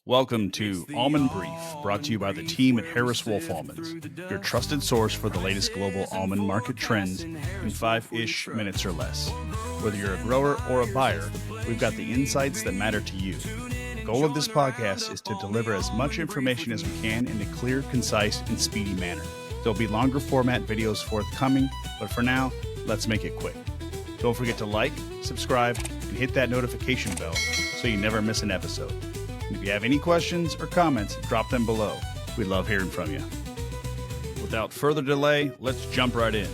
Welcome to Almond Brief, brought to you by the team at Harris Woolf Almonds, your trusted source for the latest global almond market trends in 5-ish minutes or less. Whether you're a grower or a buyer, we've got the insights that matter to you. The goal of this podcast is to deliver as much information as we can in a clear, concise, and speedy manner. There'll be longer format videos forthcoming, but for now, let's make it quick. Don't forget to like, subscribe, and hit that notification bell so you never miss an episode. If you have any questions or comments, drop them below. We love hearing from you. Without further delay, let's jump right in.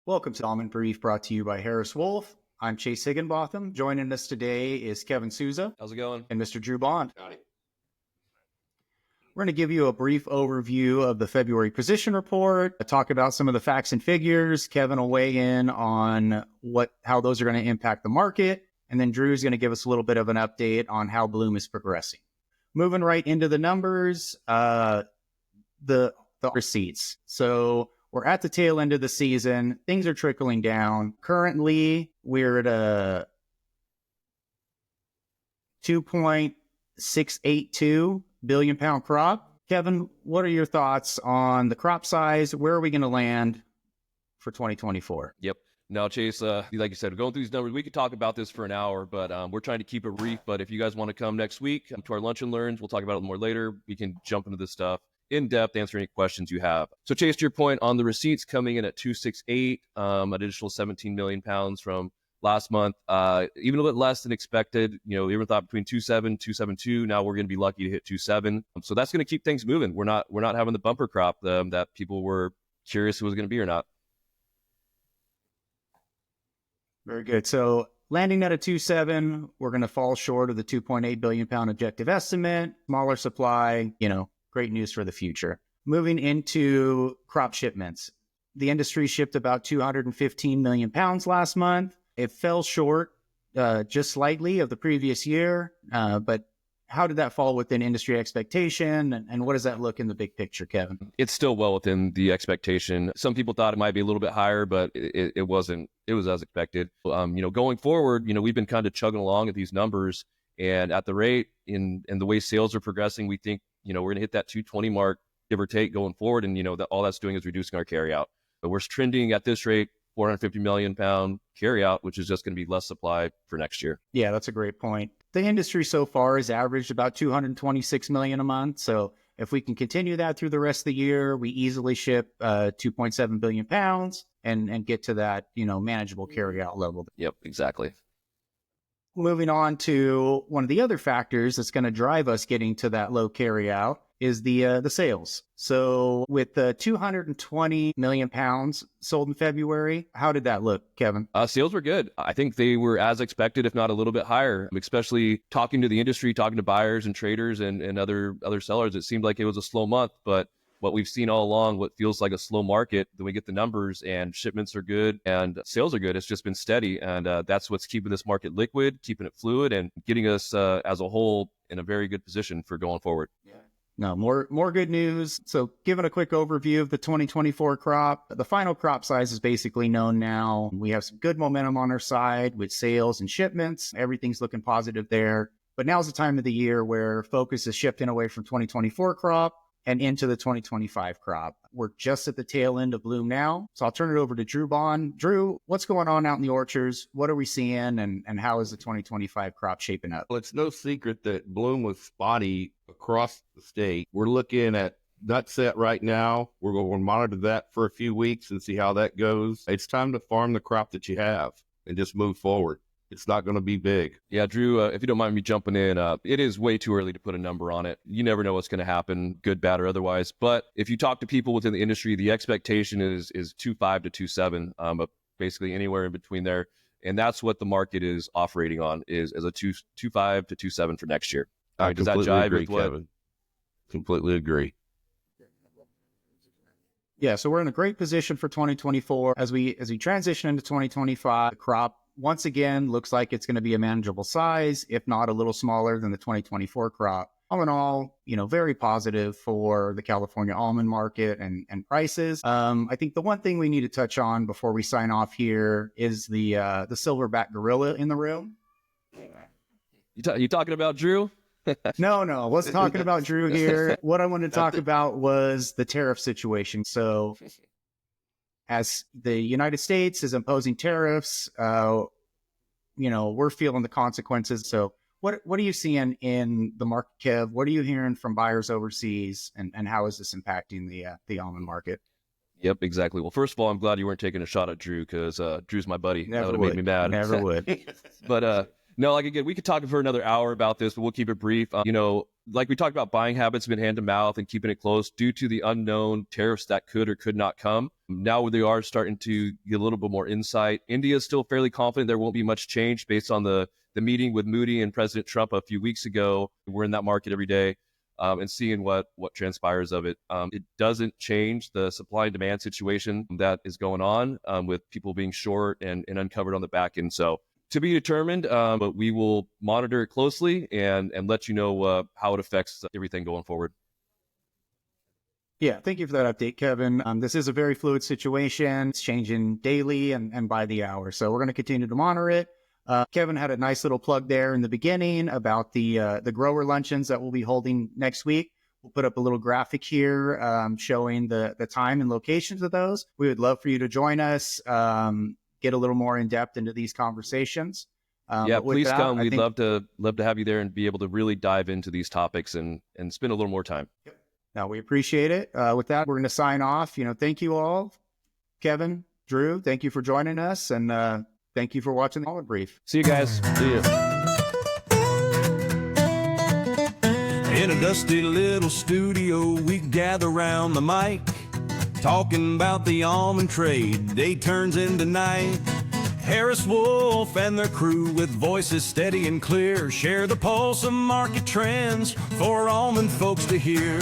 Welcome to Almond Brief, brought to you by Harris Woolf. I'm Chase Higginbotham. Joining us today is Kevin Souza. How's it going? And Mr. Dru Bond. Howdy. We're going to give you a brief overview of the February position report, talk about some of the facts and figures. Kevin will weigh in on how those are going to impact the market. And then Drew's going to give us a little bit of an update on how Bloom is progressing. Moving right into the numbers, the receipts. So we're at the tail end of the season. Things are trickling down. Currently, we're at a 2.682 billion pound crop. Kevin, what are your thoughts on the crop size? Where are we going to land for 2024? Yep. Now, Chase, like you said, going through these numbers, we could talk about this for an hour, but we're trying to keep it brief. But if you guys want to come next week to our Lunch and Learns, we'll talk about it more later. We can jump into this stuff in depth, answer any questions you have. So, Chase, to your point on the receipts coming in at 268, additional 17 million pounds from last month, even a bit less than expected. You know, we even thought between 2.7, 2.72. Now we're going to be lucky to hit 2.7. So that's going to keep things moving. We're not having the bumper crop that people were curious it was going to be or not. Very good. So landing at a 2.7, we're going to fall short of the 2.8 billion pound objective estimate. Smaller supply, great news for the future. Moving into crop shipments. The industry shipped about 215 million pounds last month. It fell short just slightly of the previous year. But how did that fall within industry expectation? And what does that look in the big picture, Kevin? It's still well within the expectation. Some people thought it might be a little bit higher, but it wasn't. It was as expected. Going forward, we've been kind of chugging along at these numbers, and at the rate and the way sales are progressing, we think, we're going to hit that 220 mark, give or take, going forward. And, that all that's doing is reducing our carryout. But we're trending at this rate, 450 million pound carryout, which is just going to be less supply for next year. Yeah, that's a great point. The industry so far has averaged about 226 million a month. So if we can continue that through the rest of the year, we easily ship 2.7 billion pounds and get to that, manageable carryout level. Yep, exactly. Moving on to one of the other factors that's going to drive us getting to that low carryout is the sales. So with 220 million pounds sold in February, how did that look, Kevin? Sales were good. I think they were as expected, if not a little bit higher, especially talking to the industry, talking to buyers and traders and other sellers. It seemed like it was a slow month, but what we've seen all along, what feels like a slow market, then we get the numbers and shipments are good and sales are good. It's just been steady. And that's what's keeping this market liquid, keeping it fluid, and getting us as a whole in a very good position for going forward. Yeah. No, more good news. So given a quick overview of the 2024 crop, the final crop size is basically known now. We have some good momentum on our side with sales and shipments. Everything's looking positive there. But now's the time of the year where focus is shifting away from 2024 crop and into the 2025 crop. We're just at the tail end of bloom now. So I'll turn it over to Dru Bond. Drew, what's going on out in the orchards? What are we seeing and how is the 2025 crop shaping up? Well, it's no secret that bloom was spotty across the state. We're looking at nut set right now. We're going to monitor that for a few weeks and see how that goes. It's time to farm the crop that you have and just move forward. It's not going to be big. Yeah, Drew, if you don't mind me jumping in, it is way too early to put a number on it. You never know what's going to happen, good, bad, or otherwise. But if you talk to people within the industry, the expectation is 2.5 to 2.7, but basically anywhere in between there. And that's what the market is operating on, is a 2.5 to 2.7 for next year. Does that jive with what? Kevin? Completely agree. Yeah, so we're in a great position for 2024. As we transition into 2025, the crop once again looks like it's going to be a manageable size, if not a little smaller than the 2024 crop. All in all, very positive for the California almond market and prices. I think the one thing we need to touch on before we sign off here is the silverback gorilla in the room. You talking about Dru? No, let's talking about Dru here. What I wanted to talk about was the tariff situation. So as the United States is imposing tariffs, we're feeling the consequences. So what are you seeing in the market, Kev? What are you hearing from buyers overseas, and how is this impacting the almond market? Yep, exactly. Well, first of all, I'm glad you weren't taking a shot at Dru, because Dru's my buddy. Never that would have would. made me mad. Never would. But no, like again, we could talk for another hour about this, but we'll keep it brief. Like we talked about, buying habits have been hand to mouth and keeping it close due to the unknown tariffs that could or could not come. Now they are starting to get a little bit more insight. India is still fairly confident there won't be much change based on the meeting with Moody and President Trump a few weeks ago. We're in that market every day. And seeing what transpires of it. It doesn't change the supply and demand situation that is going on with people being short and uncovered on the back end. So to be determined, but we will monitor it closely and let you know how it affects everything going forward. Yeah, thank you for that update, Kevin. This is a very fluid situation. It's changing daily and by the hour. So we're going to continue to monitor it. Kevin had a nice little plug there in the beginning about the grower luncheons that we'll be holding next week. We'll put up a little graphic here showing the time and locations of those. We would love for you to join us, get a little more in depth into these conversations. Please come. We'd love to have you there and be able to really dive into these topics and spend a little more time. Yep. Now, we appreciate it. With that, we're going to sign off. Thank you all. Kevin, Dru, thank you for joining us, and thank you for watching the Almond Brief. See you guys. See you. In a dusty little studio, we gather round the mic, talking about the almond trade. Day turns into night. Harris Woolf and their crew, with voices steady and clear, share the pulse of market trends for almond folks to hear.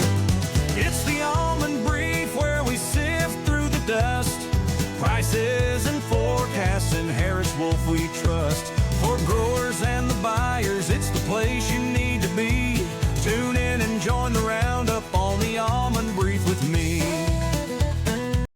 It's the Almond Brief, where we sift through the dust, prices and forecasts, and Harris Woolf we trust. For growers and the buyers, it's the place you need to be. Tune in and join the roundup